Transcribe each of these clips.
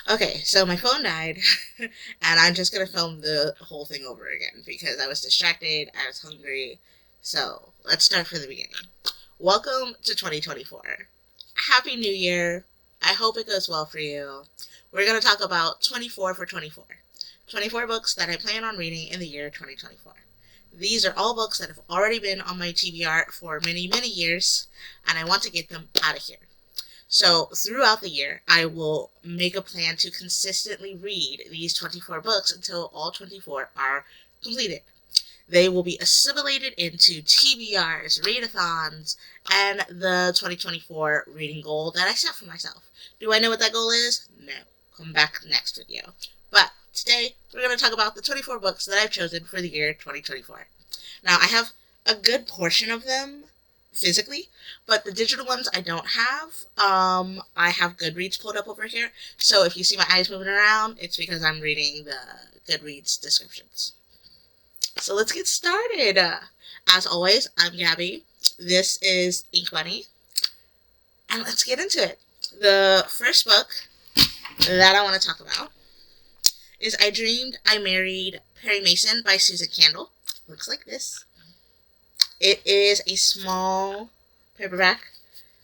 Okay, so my phone died, and I'm just gonna film the whole thing over again because I was distracted, I was hungry. So let's start from the beginning. Welcome to 2024. Happy New Year. I hope it goes well for you. We're gonna talk about 24 for 24. 24 books that I plan on reading in the year 2024. These are all books that have already been on my TBR for many, many years, and I want to get them out of here. So throughout the year, I will make a plan to consistently read these 24 books until all 24 are completed. They will be assimilated into TBRs, readathons, and the 2024 reading goal that I set for myself. Do I know what that goal is? No. Come back next video. But today, we're going to talk about the 24 books that I've chosen for the year 2024. Now, I have a good portion of them physically, but the digital ones I don't have. I have Goodreads pulled up over here, so if you see my eyes moving around, it's because I'm reading the Goodreads descriptions. So let's get started. As always, I'm Gabby. This is inkbunnie, and let's get into it. The first book that I want to talk about is I Dreamed I Married Perry Mason by Susan Candle. Looks like this. It is a small paperback,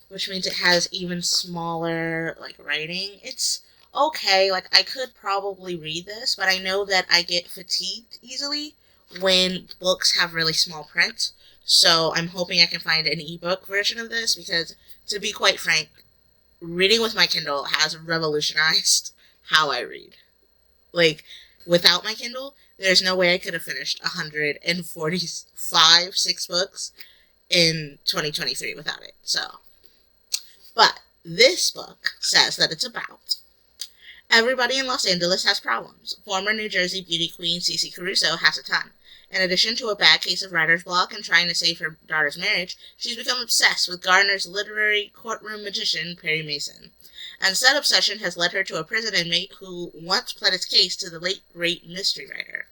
which means it has even smaller, writing. It's okay. I could probably read this, but I know that I get fatigued easily when books have really small print. So I'm hoping I can find an ebook version of this because, to be quite frank, reading with my Kindle has revolutionized how I read. Without my Kindle, there's no way I could have finished 145, 6 books in 2023 without it. But this book says that it's about everybody in Los Angeles has problems. Former New Jersey beauty queen Cece Caruso has a ton. In addition to a bad case of writer's block and trying to save her daughter's marriage, she's become obsessed with Gardner's literary courtroom magician, Perry Mason. And said obsession has led her to a prison inmate who once pled his case to the late great mystery writer.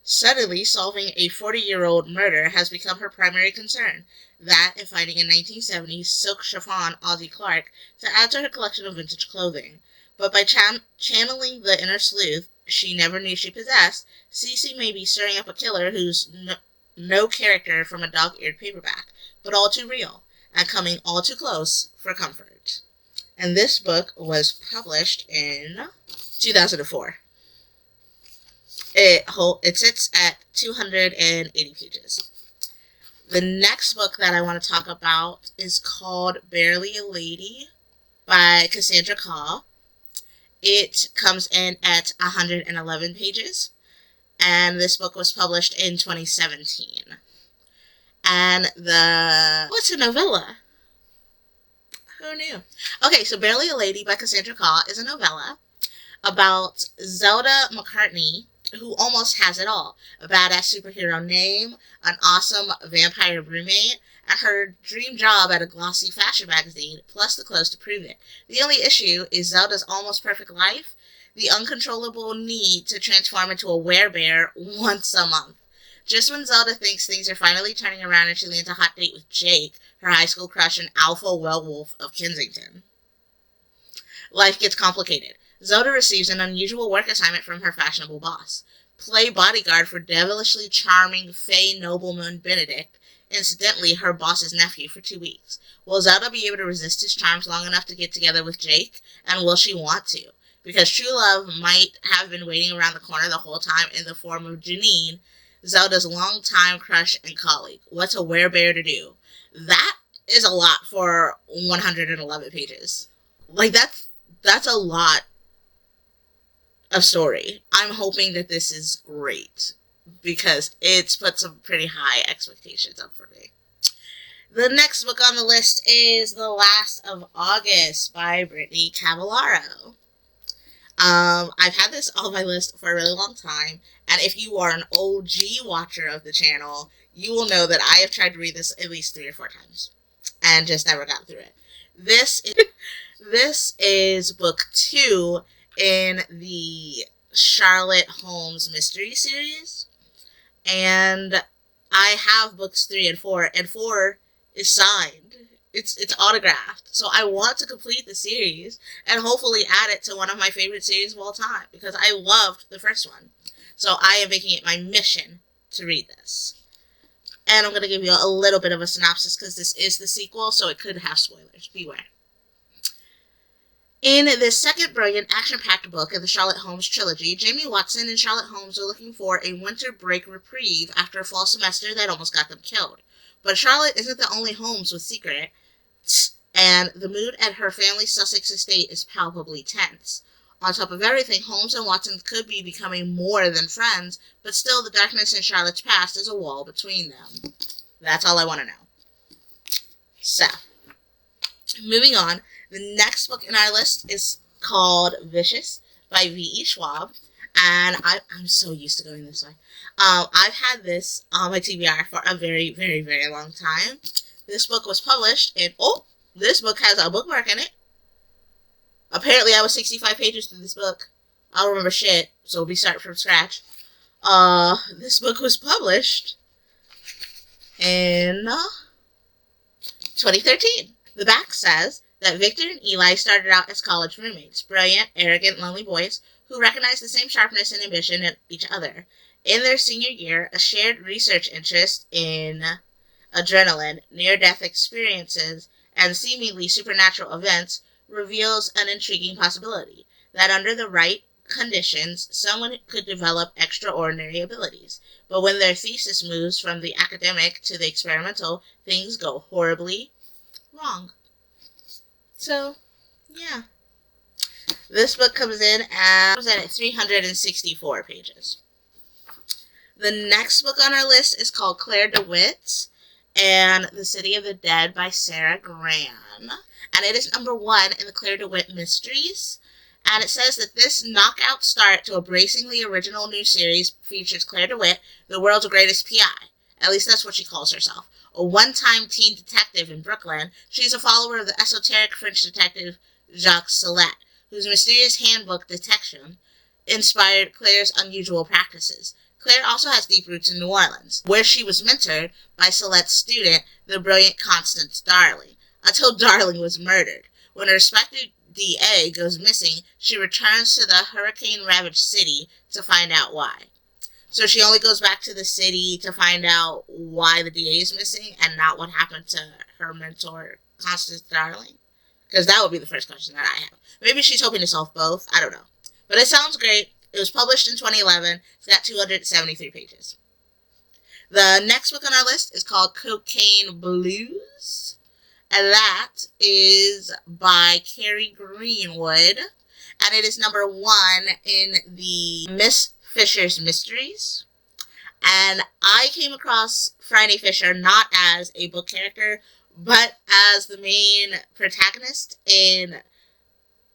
Suddenly, solving a 40-year-old murder has become her primary concern. That and finding a 1970s silk chiffon Ozzie Clark to add to her collection of vintage clothing. But by channeling the inner sleuth she never knew she possessed, Cece may be stirring up a killer who's no character from a dog-eared paperback, but all too real, and coming all too close for comfort. And this book was published in 2004. It sits at 280 pages. The next book that I want to talk about is called Barely a Lady by Cassandra Khaw. It comes in at 111 pages, and this book was published in 2017. And what's a novella? Who knew? Okay, so Barely a Lady by Cassandra Khaw is a novella about Zelda McCartney, who almost has it all. A badass superhero name, an awesome vampire roommate, and her dream job at a glossy fashion magazine, plus the clothes to prove it. The only issue is Zelda's almost perfect life, the uncontrollable need to transform into a werebear once a month. Just when Zelda thinks things are finally turning around and she lands a hot date with Jake, her high school crush and alpha werewolf of Kensington, life gets complicated. Zelda receives an unusual work assignment from her fashionable boss. Play bodyguard for devilishly charming Fey nobleman Benedict, incidentally her boss's nephew, for 2 weeks. Will Zelda be able to resist his charms long enough to get together with Jake? And will she want to? Because true love might have been waiting around the corner the whole time in the form of Janine, Zelda's longtime crush and colleague. What's a werebear to do? That is a lot for 111 pages. That's a lot of story. I'm hoping that this is great because it's put some pretty high expectations up for me. The next book on the list is The Last of August by Brittany Cavallaro. I've had this on my list for a really long time, and if you are an OG watcher of the channel, you will know that I have tried to read this at least 3 or 4 times and just never got through it. This is book 2 in the Charlotte Holmes mystery series, and I have books 3 and 4, and 4 is signed. it's autographed. So I want to complete the series and hopefully add it to one of my favorite series of all time because I loved the first one. So I am making it my mission to read this. And I'm going to give you a little bit of a synopsis because this is the sequel, so it could have spoilers. Beware. In this second brilliant, action-packed book in the Sherlock Holmes trilogy, Jamie Watson and Sherlock Holmes are looking for a winter break reprieve after a fall semester that almost got them killed. But Charlotte isn't the only Holmes with secrets, and the mood at her family's Sussex estate is palpably tense. On top of everything, Holmes and Watson could be becoming more than friends, but still the darkness in Charlotte's past is a wall between them. That's all I want to know. So, moving on, the next book in our list is called Vicious by V.E. Schwab, and I'm so used to going this way. I've had this on my TBR for a very, very, very long time. This book was published in, this book has a bookmark in it. Apparently I was 65 pages through this book. I don't remember shit, so we'll be starting from scratch. This book was published in 2013. The back says that Victor and Eli started out as college roommates, brilliant, arrogant, lonely boys who recognized the same sharpness and ambition in each other. In their senior year, a shared research interest in adrenaline, near-death experiences, and seemingly supernatural events reveals an intriguing possibility that under the right conditions, someone could develop extraordinary abilities. But when their thesis moves from the academic to the experimental, things go horribly wrong. So, yeah. This book comes in at 364 pages. The next book on our list is called Claire DeWitt and The City of the Dead by Sarah Graham. And it is number 1 in the Claire DeWitt Mysteries. And it says that this knockout start to a bracingly original new series features Claire DeWitt, the world's greatest PI. At least that's what she calls herself. A one-time teen detective in Brooklyn, she's a follower of the esoteric French detective Jacques Sallet, whose mysterious handbook Detection inspired Claire's unusual practices. Claire also has deep roots in New Orleans, where she was mentored by Salet's student, the brilliant Constance Darling, until Darling was murdered. When a respected DA goes missing, she returns to the hurricane-ravaged city to find out why. So she only goes back to the city to find out why the DA is missing and not what happened to her mentor, Constance Darling? Because that would be the first question that I have. Maybe she's hoping to solve both. I don't know. But it sounds great. It was published in 2011. It's got 273 pages. The next book on our list is called Cocaine Blues. And that is by Carrie Greenwood. And it is number 1 in the Miss Fisher's Mysteries. And I came across Friday Fisher not as a book character, but as the main protagonist in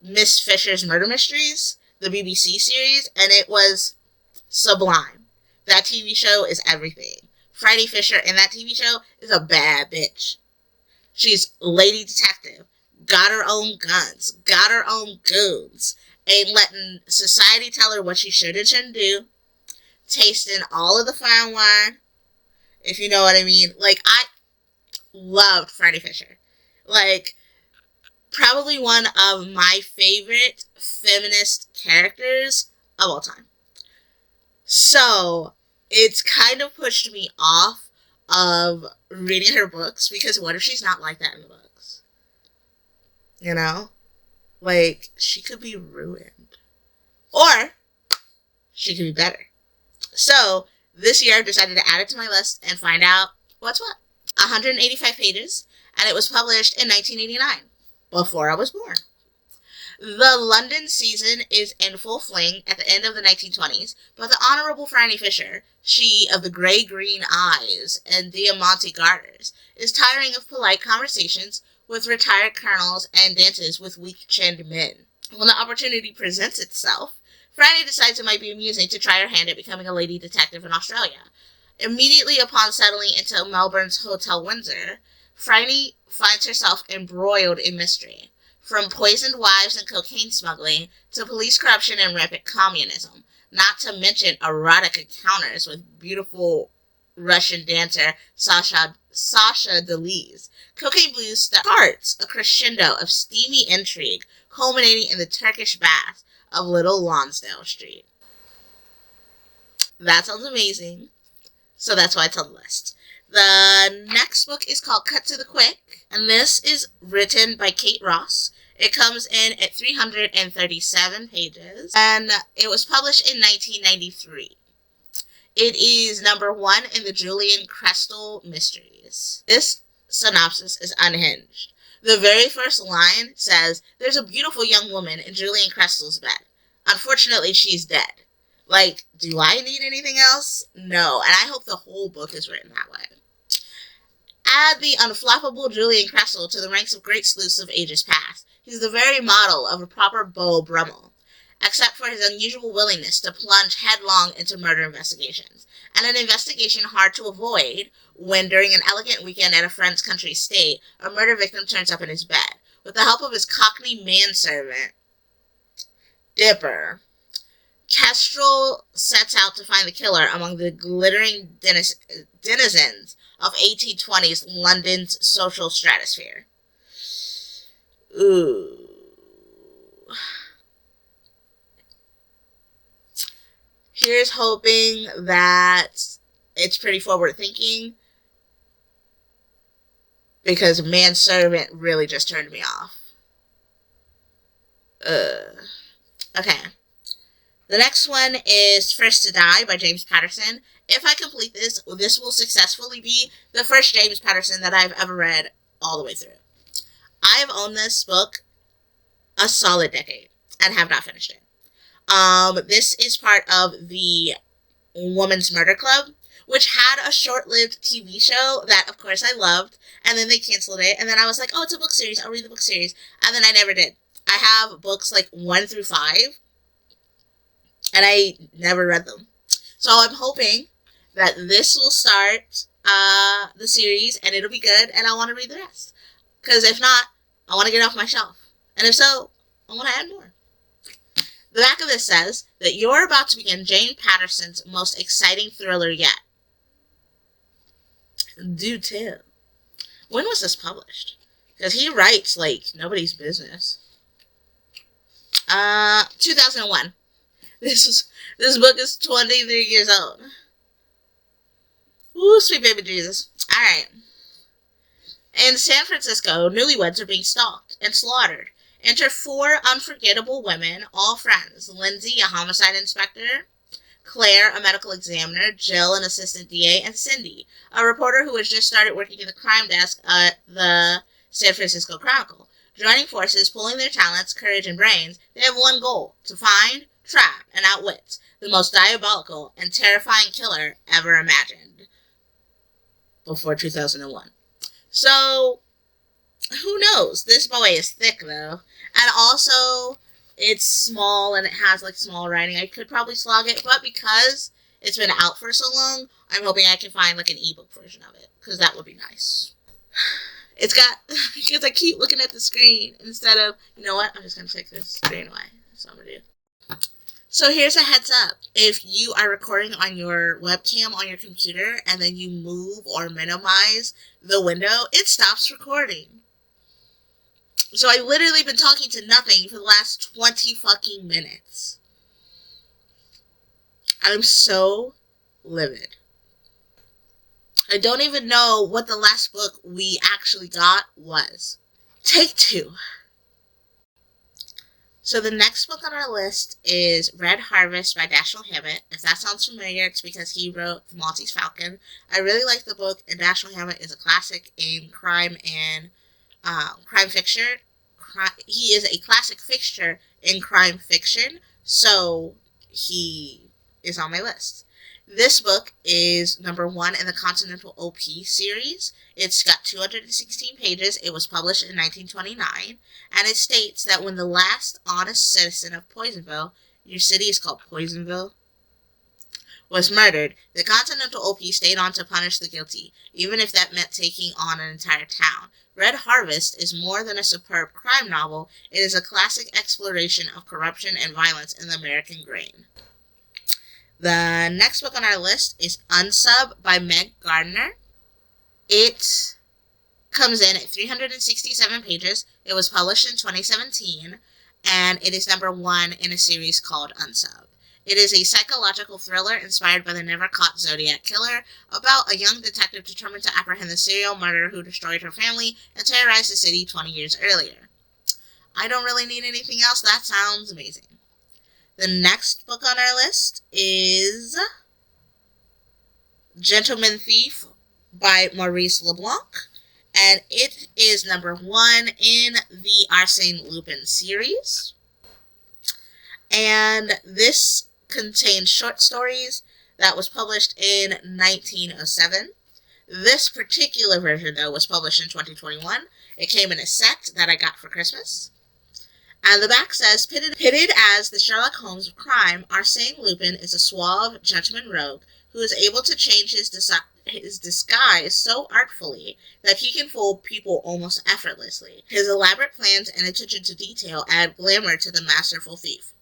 Miss Fisher's Murder Mysteries, the BBC series, and it was sublime. That TV show is everything. Friday Fisher in that TV show is a bad bitch. She's lady detective, got her own guns, got her own goons, ain't letting society tell her what she should and shouldn't do, tasting all of the fine wine, if you know what I mean. Like, I loved Friday Fisher. Like, probably one of my favorite feminist characters of all time. So, it's kind of pushed me off of reading her books, because what if she's not like that in the books? You know? Like, she could be ruined. Or, she could be better. So, this year I've decided to add it to my list and find out what's what. 185 pages, and it was published in 1989, before I was born. The London season is in full fling at the end of the 1920s, but the Honorable Franny Fisher, she of the grey-green eyes and diamante garters, is tiring of polite conversations with retired colonels and dances with weak-chinned men. When the opportunity presents itself, Franny decides it might be amusing to try her hand at becoming a lady detective in Australia. Immediately upon settling into Melbourne's Hotel Windsor, Franny finds herself embroiled in mystery. From poisoned wives and cocaine smuggling to police corruption and rampant communism, not to mention erotic encounters with beautiful Russian dancer Sasha Delis. Cocaine Blues starts a crescendo of steamy intrigue, culminating in the Turkish bath of Little Lonsdale Street. That sounds amazing. So that's why it's on the list. The next book is called Cut to the Quick, and this is written by Kate Ross. It comes in at 337 pages, and it was published in 1993. It is number 1 in the Julian Crestle mysteries. This synopsis is unhinged. The very first line says, "There's a beautiful young woman in Julian Crestle's bed. Unfortunately, she's dead." Like, do I need anything else? No, and I hope the whole book is written that way. Add the unflappable Julian Crestle to the ranks of great sleuths of ages past. He's the very model of a proper Beau Brummel, except for his unusual willingness to plunge headlong into murder investigations, and an investigation hard to avoid when, during an elegant weekend at a friend's country estate, a murder victim turns up in his bed. With the help of his Cockney manservant, Dipper, Kestrel sets out to find the killer among the glittering denizens of 1820s London's social stratosphere. Ooh. Here's hoping that it's pretty forward-thinking, because Manservant really just turned me off. Okay. The next one is First to Die by James Patterson. If I complete this, this will successfully be the first James Patterson that I've ever read all the way through. I have owned this book a solid decade and have not finished it. This is part of the Woman's Murder Club, which had a short-lived TV show that, of course, I loved, and then they canceled it, and then I was like, oh, it's a book series, I'll read the book series, and then I never did. I have books like 1 through 5, and I never read them. So I'm hoping that this will start the series, and it'll be good, and I want to read the rest. Because if not, I want to get off my shelf. And if so, I want to add more. The back of this says that you're about to begin Jane Patterson's most exciting thriller yet. Do tell. When was this published? Because he writes like nobody's business. 2001. This book is 23 years old. Ooh, sweet baby Jesus. Alright. In San Francisco, newlyweds are being stalked and slaughtered. Enter 4 unforgettable women, all friends. Lindsay, a homicide inspector. Claire, a medical examiner. Jill, an assistant DA. And Cindy, a reporter who has just started working at the crime desk at the San Francisco Chronicle. Joining forces, pulling their talents, courage, and brains, they have one goal: to find, trap, and outwit the most diabolical and terrifying killer ever imagined. Before 2001. So, who knows? This boy is thick, though. And also, it's small and it has, like, small writing. I could probably slog it, but because it's been out for so long, I'm hoping I can find, like, an ebook version of it. Because that would be nice. It's got, because I keep looking at the screen instead of, you know what? I'm just going to take this screen away. That's what I'm going to do. So here's a heads up. If you are recording on your webcam on your computer and then you move or minimize the window, it stops recording. So I've literally been talking to nothing for the last 20 fucking minutes. I'm so livid. I don't even know what the last book we actually got was. Take 2. So the next book on our list is Red Harvest by Dashiell Hammett. If that sounds familiar, it's because he wrote The Maltese Falcon. I really like the book, and Dashiell Hammett is a classic in crime and crime fiction. He is a classic fixture in crime fiction, so he is on my list. This book is number 1 in the Continental OP series. It's got 216 pages. It was published in 1929, and it states that when the last honest citizen of Poisonville, your city is called Poisonville, was murdered, the Continental OP stayed on to punish the guilty, even if that meant taking on an entire town. Red Harvest is more than a superb crime novel. It is a classic exploration of corruption and violence in the American grain. The next book on our list is Unsub by Meg Gardner. It comes in at 367 pages. It was published in 2017, and it is number 1 in a series called Unsub. It is a psychological thriller inspired by the never-caught Zodiac Killer about a young detective determined to apprehend the serial murderer who destroyed her family and terrorized the city 20 years earlier. I don't really need anything else. That sounds amazing. The next book on our list is Gentleman Thief by Maurice LeBlanc, and it is number 1 in the Arsène Lupin series. And this contains short stories that was published in 1907. This particular version, though, was published in 2021. It came in a set that I got for Christmas. And the back says, pitted as the Sherlock Holmes of crime, Arsène Lupin is a suave gentleman rogue who is able to change his disguise so artfully that he can fool people almost effortlessly. His elaborate plans and attention to detail add glamour to the masterful thief.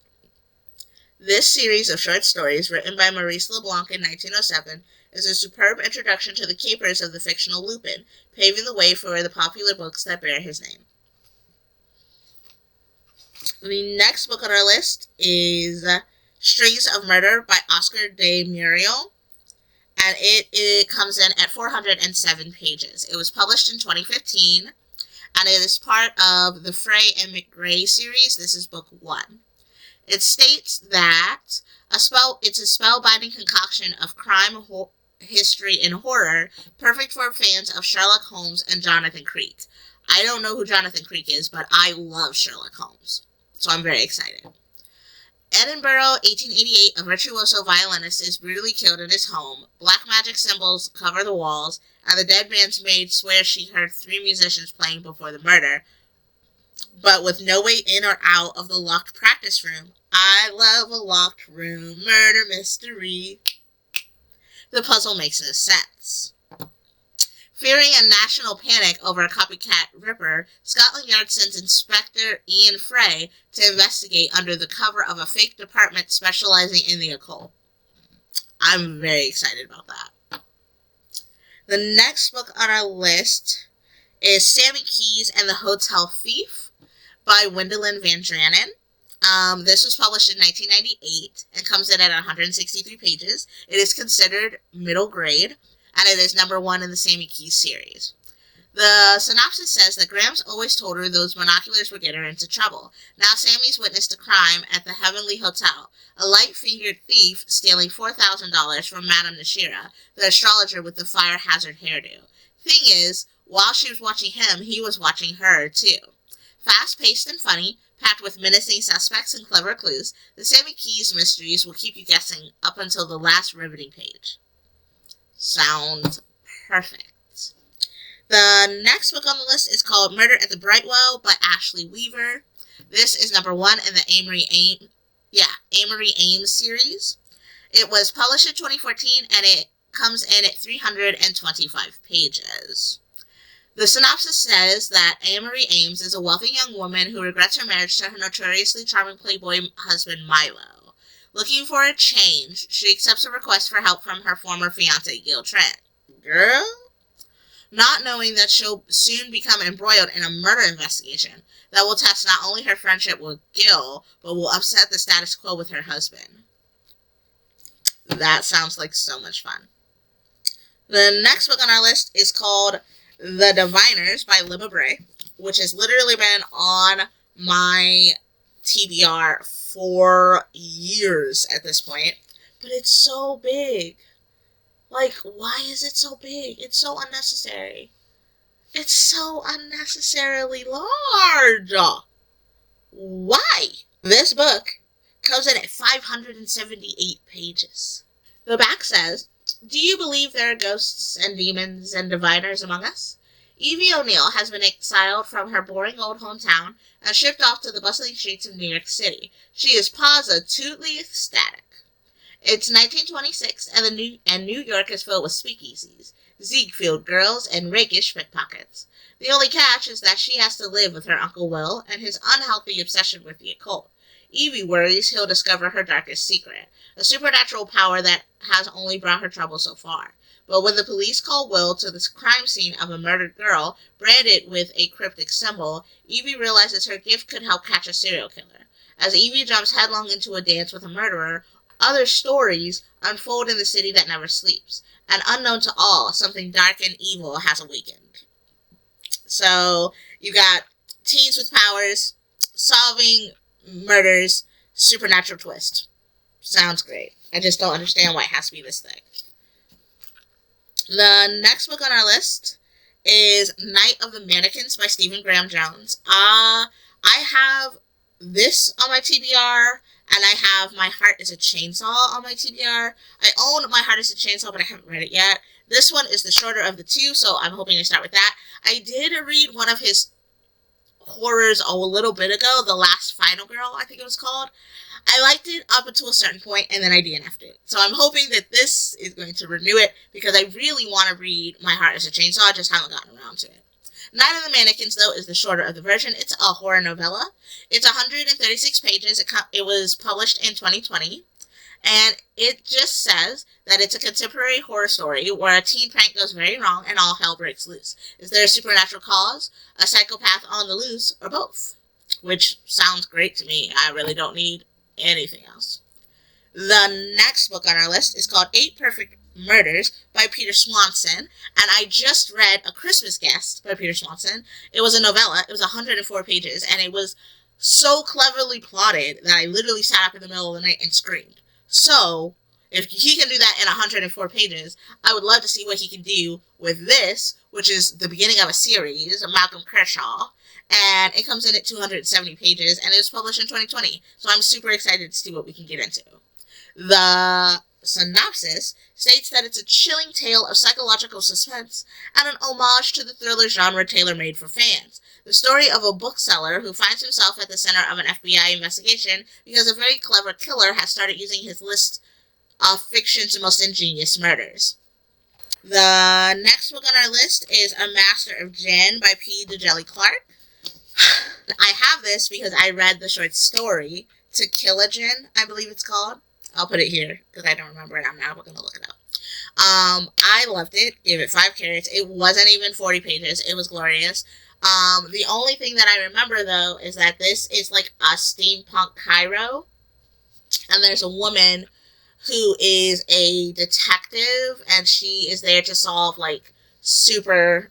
This series of short stories, written by Maurice LeBlanc in 1907, is a superb introduction to the capers of the fictional Lupin, paving the way for the popular books that bear his name. The next book on our list is Strings of Murder by Oscar de Muriel, and it comes in at 407 pages. It was published in 2015, and it is part of the Frey and McGray series. This is book 1. It states that it's a spellbinding concoction of crime, history, and horror, perfect for fans of Sherlock Holmes and Jonathan Creek. I don't know who Jonathan Creek is, but I love Sherlock Holmes, so I'm very excited. Edinburgh, 1888, a virtuoso violinist is brutally killed in his home. Black magic symbols cover the walls, and the dead man's maid swears she heard 3 musicians playing before the murder, but with no way in or out of the locked practice room. I love a locked room murder mystery. The puzzle makes no sense. Fearing a national panic over a copycat ripper, Scotland Yard sends Inspector Ian Frey to investigate under the cover of a fake department specializing in the occult. I'm very excited about that. The next book on our list is Sammy Keys and the Hotel Thief by Wendelin Van Dranen. This was published in 1998 and comes in at 163 pages. It is considered middle grade, and it is number 1 in the Sammy Keys series. The synopsis says that Grams always told her those binoculars would get her into trouble. Now Sammy's witnessed a crime at the Heavenly Hotel, a light-fingered thief stealing $4,000 from Madame Nashira, the astrologer with the fire hazard hairdo. Thing is, while she was watching him, he was watching her, too. Fast-paced and funny, packed with menacing suspects and clever clues, the Sammy Keys mysteries will keep you guessing up until the last riveting page. Sounds perfect. The next book on the list is called Murder at the Brightwell by Ashley Weaver. This is number 1 in the Amory Ames series. It was published in 2014, and it comes in at 325 pages. The synopsis says that Amory Ames is a wealthy young woman who regrets her marriage to her notoriously charming playboy husband Milo. Looking for a change, she accepts a request for help from her former fiancé, Gil Trent. Girl? Not knowing that she'll soon become embroiled in a murder investigation that will test not only her friendship with Gil, but will upset the status quo with her husband. That sounds like so much fun. The next book on our list is called The Diviners by Libba Bray, which has literally been on my TBR for years at this point, but it's so big. Like, why is it so big? It's so unnecessary. It's so unnecessarily large. Why? This book comes in at 578 pages. The back says, do you believe there are ghosts and demons and diviners among us? Evie O'Neill has been exiled from her boring old hometown and shipped off to the bustling streets of New York City. She is positively ecstatic. It's 1926, and New York is filled with speakeasies, Ziegfeld girls, and rakish pickpockets. The only catch is that she has to live with her Uncle Will and his unhealthy obsession with the occult. Evie worries he'll discover her darkest secret, a supernatural power that has only brought her trouble so far. But when the police call Will to the crime scene of a murdered girl, branded with a cryptic symbol, Evie realizes her gift could help catch a serial killer. As Evie jumps headlong into a dance with a murderer, other stories unfold in the city that never sleeps. And unknown to all, something dark and evil has awakened. So, you got teens with powers, solving murders, supernatural twist. Sounds great. I just don't understand why it has to be this thick. The next book on our list is Night of the Mannequins by Stephen Graham Jones. I have this on my TBR, and I have My Heart is a Chainsaw on my TBR. I own My Heart is a Chainsaw, but I haven't read it yet. This one is the shorter of the two, so I'm hoping to start with that. I did read one of his horrors a little bit ago, The Last Final Girl, I think it was called. I liked it up until a certain point, and then I DNF'd it. So I'm hoping that this is going to renew it, because I really want to read My Heart is a Chainsaw, I just haven't gotten around to it. Night of the Mannequins, though, is the shorter of the version. It's a horror novella. It's 136 pages. It was published in 2020. And it just says that it's a contemporary horror story where a teen prank goes very wrong and all hell breaks loose. Is there a supernatural cause, a psychopath on the loose, or both? Which sounds great to me. I really don't need anything else. The next book on our list is called 8 Perfect Murders by Peter Swanson, and I just read A Christmas Guest by Peter Swanson. It was a novella. It was 104 pages, and it was so cleverly plotted that I literally sat up in the middle of the night and screamed. So, if he can do that in 104 pages, I would love to see what he can do with this, which is the beginning of a series, Malcolm Kershaw, and it comes in at 270 pages, and it was published in 2020, so I'm super excited to see what we can get into. The synopsis states that it's a chilling tale of psychological suspense and an homage to the thriller genre tailor-made for fans. The story of a bookseller who finds himself at the center of an FBI investigation because a very clever killer has started using his list of fiction's most ingenious murders. The next book on our list is A Master of Gin by P. Djeli Clark. I have this because I read the short story To Kill a Gin, I believe it's called. I'll put it here because I don't remember it. I'm now going to look it up. I loved it. Gave it 5 carrots. It wasn't even 40 pages. It was glorious. The only thing that I remember, though, is that this is like a steampunk Cairo. And there's a woman who is a detective, and she is there to solve, like, supernatural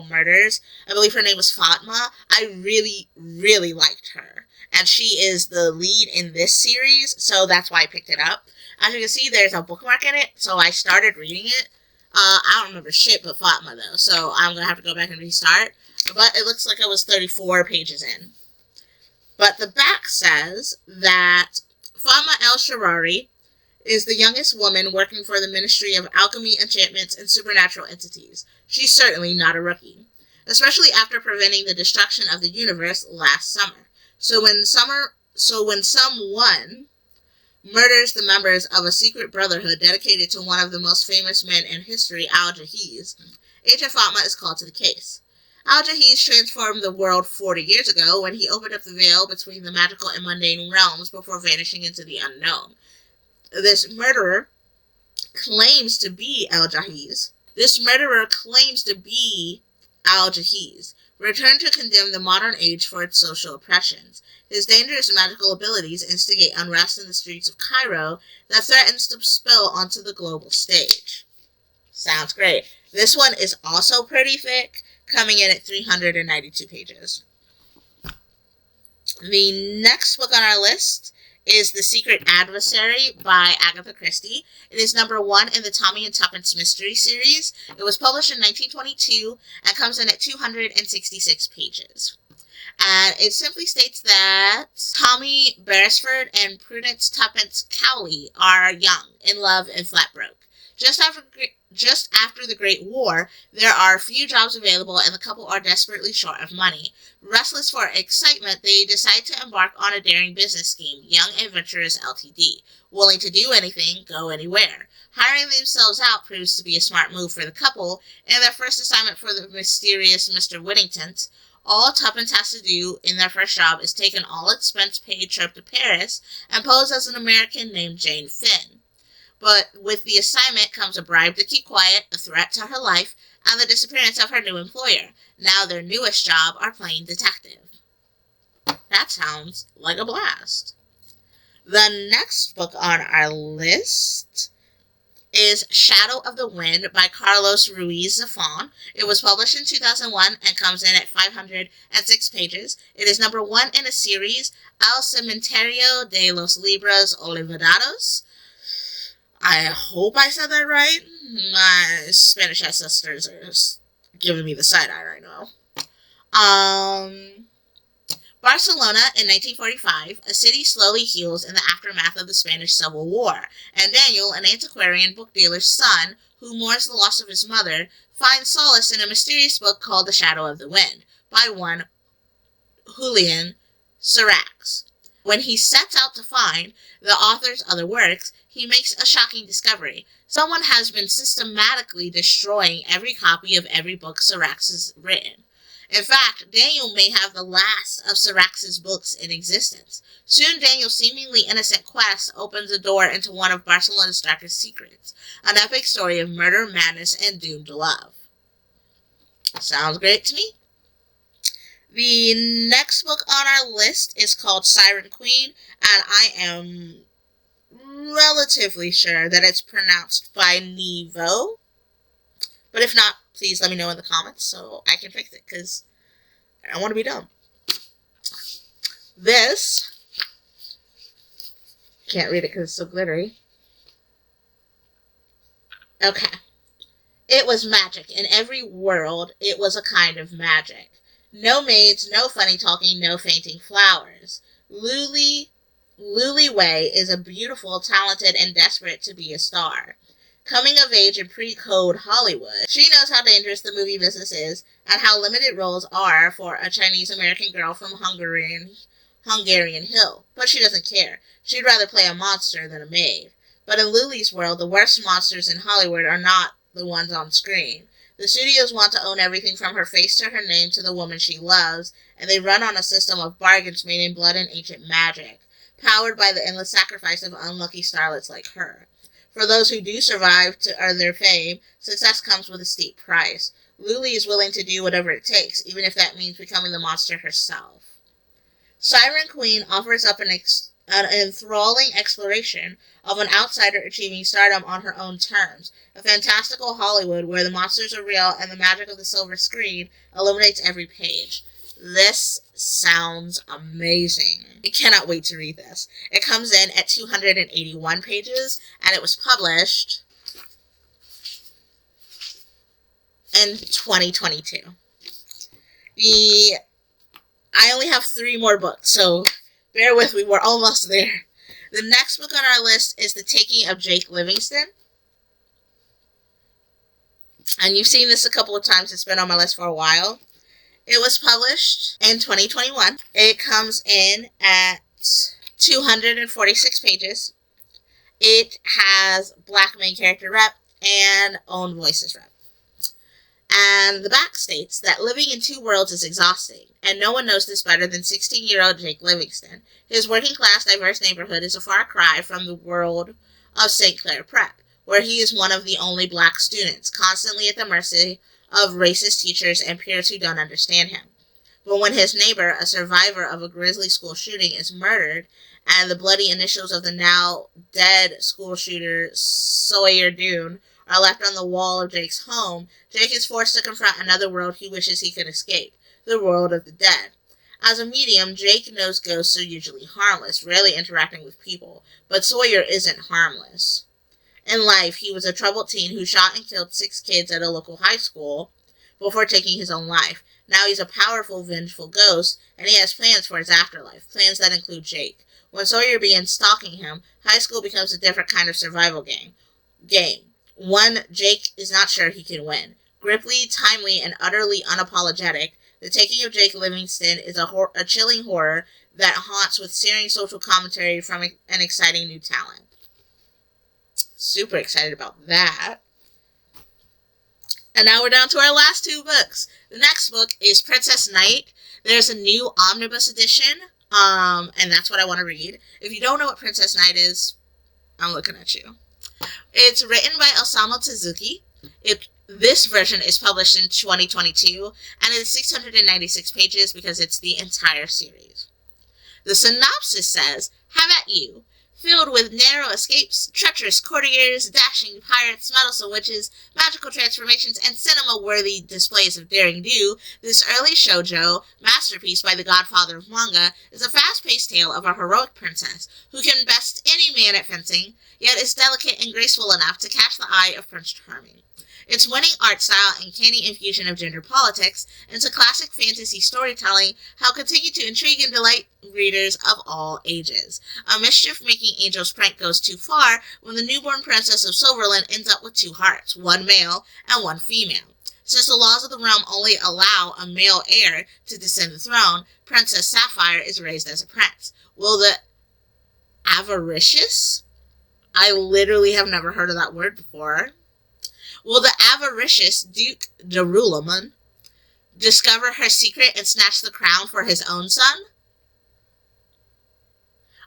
murders. I believe her name was Fatma. I really, really liked her. And she is the lead in this series, so that's why I picked it up. As you can see, there's a bookmark in it, so I started reading it. I don't remember shit but Fatma, though, so I'm going to have to go back and restart. But it looks like I was 34 pages in. But the back says that Fatma El-Sharari is the youngest woman working for the Ministry of Alchemy, Enchantments, and Supernatural Entities. She's certainly not a rookie, especially after preventing the destruction of the universe last summer. So when someone murders the members of a secret brotherhood dedicated to one of the most famous men in history, Al-Jahiz, Agent Fatma is called to the case. Al-Jahiz transformed the world 40 years ago when he opened up the veil between the magical and mundane realms before vanishing into the unknown. This murderer claims to be Al-Jahiz. Returned to condemn the modern age for its social oppressions. His dangerous magical abilities instigate unrest in the streets of Cairo that threatens to spill onto the global stage. Sounds great. This one is also pretty thick, coming in at 392 pages. The next book on our list is The Secret Adversary by Agatha Christie. It is number 1 in the Tommy and Tuppence mystery series. It was published in 1922 and comes in at 266 pages. And it simply states that Tommy Beresford and Prudence Tuppence Cowley are young, in love, and flat broke. Just after the Great War, there are few jobs available and the couple are desperately short of money. Restless for excitement, they decide to embark on a daring business scheme, Young Adventurers Ltd. Willing to do anything, go anywhere. Hiring themselves out proves to be a smart move for the couple, and their first assignment for the mysterious Mr. Whittington All Tuppence has to do in their first job is take an all-expense-paid trip to Paris and pose as an American named Jane Finn. But with the assignment comes a bribe to keep quiet, a threat to her life, and the disappearance of her new employer. Now their newest job are playing detective. That sounds like a blast. The next book on our list is Shadow of the Wind by Carlos Ruiz Zafón. It was published in 2001 and comes in at 506 pages. It is number 1 in a series, El Cementerio de los Libros Olvidados. I hope I said that right. My Spanish ancestors are giving me the side eye right now. Barcelona in 1945, a city slowly heals in the aftermath of the Spanish Civil War, and Daniel, an antiquarian book dealer's son who mourns the loss of his mother, finds solace in a mysterious book called The Shadow of the Wind by one Julian Sarax. When he sets out to find the author's other works, he makes a shocking discovery. Someone has been systematically destroying every copy of every book Sarax has written. In fact, Daniel may have the last of Sarax's books in existence. Soon, Daniel's seemingly innocent quest opens a door into one of Barcelona's darkest secrets, an epic story of murder, madness, and doomed love. Sounds great to me. The next book on our list is called Siren Queen, and I am relatively sure that it's pronounced by Nevo. But if not, please let me know in the comments so I can fix it, because I don't want to be dumb. This, can't read it because it's so glittery. Okay. It was magic. In every world, it was a kind of magic. No maids, no funny talking, no fainting flowers. Luli Wei is a beautiful, talented, and desperate to be a star. Coming of age in pre-code Hollywood, she knows how dangerous the movie business is and how limited roles are for a Chinese-American girl from Hungarian Hill. But she doesn't care. She'd rather play a monster than a maid. But in Luli's world, the worst monsters in Hollywood are not the ones on screen. The studios want to own everything from her face to her name to the woman she loves, and they run on a system of bargains made in blood and ancient magic, powered by the endless sacrifice of unlucky starlets like her. For those who do survive to earn their fame, success comes with a steep price. Luli is willing to do whatever it takes, even if that means becoming the monster herself. Siren Queen offers up an enthralling exploration of an outsider achieving stardom on her own terms, a fantastical Hollywood where the monsters are real and the magic of the silver screen illuminates every page. This sounds amazing. I cannot wait to read this. It comes in at 281 pages, and it was published in 2022. I only have 3 more books, so bear with me, we're almost there. The next book on our list is The Taking of Jake Livingston. And you've seen this a couple of times. It's been on my list for a while. It was published in 2021. It comes in at 246 pages. It has Black main character rep and own voices rep. And the back states that living in 2 worlds is exhausting, and no one knows this better than 16-year-old Jake Livingston. His working-class, diverse neighborhood is a far cry from the world of St. Clair Prep, where he is one of the only Black students, constantly at the mercy of racist teachers and peers who don't understand him. But when his neighbor, a survivor of a grisly school shooting, is murdered, and the bloody initials of the now dead school shooter, Sawyer Dune, are left on the wall of Jake's home, Jake is forced to confront another world he wishes he could escape, the world of the dead. As a medium, Jake knows ghosts are usually harmless, rarely interacting with people, but Sawyer isn't harmless. In life, he was a troubled teen who shot and killed 6 kids at a local high school before taking his own life. Now he's a powerful, vengeful ghost, and he has plans for his afterlife, plans that include Jake. When Sawyer begins stalking him, high school becomes a different kind of survival game. One Jake is not sure he can win. Grippy, timely, and utterly unapologetic, The Taking of Jake Livingston is a chilling horror that haunts with searing social commentary from an exciting new talent. Super excited about that. And now we're down to our last two books. The next book is Princess Knight. There's a new omnibus edition, and that's what I want to read. If you don't know what Princess Knight is, I'm looking at you. It's written by Osamu Tezuki. This version is published in 2022, and it is 696 pages because it's the entire series. The synopsis says, "Have at you. Filled with narrow escapes, treacherous courtiers, dashing pirates, meddlesome witches, magical transformations, and cinema-worthy displays of daring-do, this early shoujo masterpiece by the godfather of manga is a fast-paced tale of a heroic princess who can best any man at fencing, yet is delicate and graceful enough to catch the eye of Prince Charming. Its winning art style and canny infusion of gender politics into classic fantasy storytelling help continue to intrigue and delight readers of all ages. A mischief-making angel's prank goes too far when the newborn princess of Silverland ends up with two hearts, one male and one female. Since the laws of the realm only allow a male heir to descend the throne, Princess Sapphire is raised as a prince. Will the avaricious? I literally have never heard of that word before. Will the avaricious Duke Darulaman discover her secret and snatch the crown for his own son?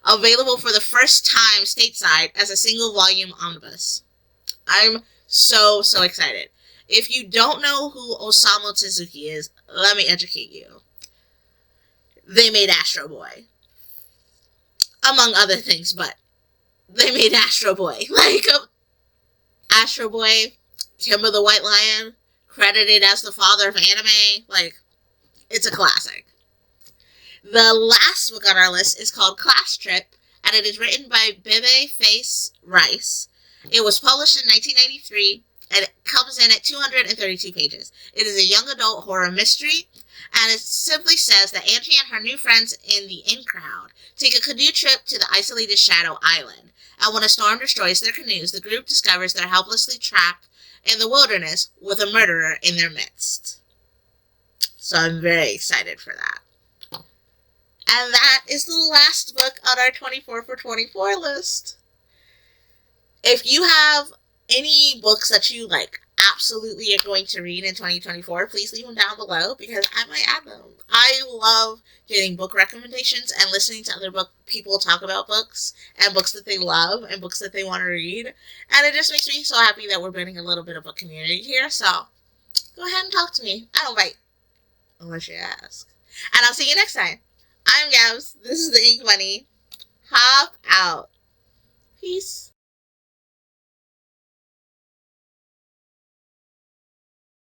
Available for the first time stateside as a single volume omnibus. I'm so excited. If you don't know who Osamu Tezuki is, let me educate you. They made Astro Boy. Among other things, but they made Astro Boy. Astro Boy, Kimba the White Lion, credited as the father of anime. It's a classic. The last book on our list is called Class Trip, and it is written by Bebe Face Rice. It was published in 1993, and it comes in at 232 pages. It is a young adult horror mystery, and it simply says that Angie and her new friends in the in crowd take a canoe trip to the isolated Shadow Island. And when a storm destroys their canoes, the group discovers they're helplessly trapped in the wilderness with a murderer in their midst. So I'm very excited for that. And that is the last book on our 24 for 24 list. If you have any books that you absolutely are going to read in 2024, please leave them down below because I might add them. I love getting book recommendations and listening to other people talk about books and books that they love and books that they want to read. And it just makes me so happy that we're building a little bit of a community here. So go ahead and talk to me. I don't bite unless you ask. And I'll see you next time. I'm Gabs. This is the Ink Bunnie. Hop out. Peace.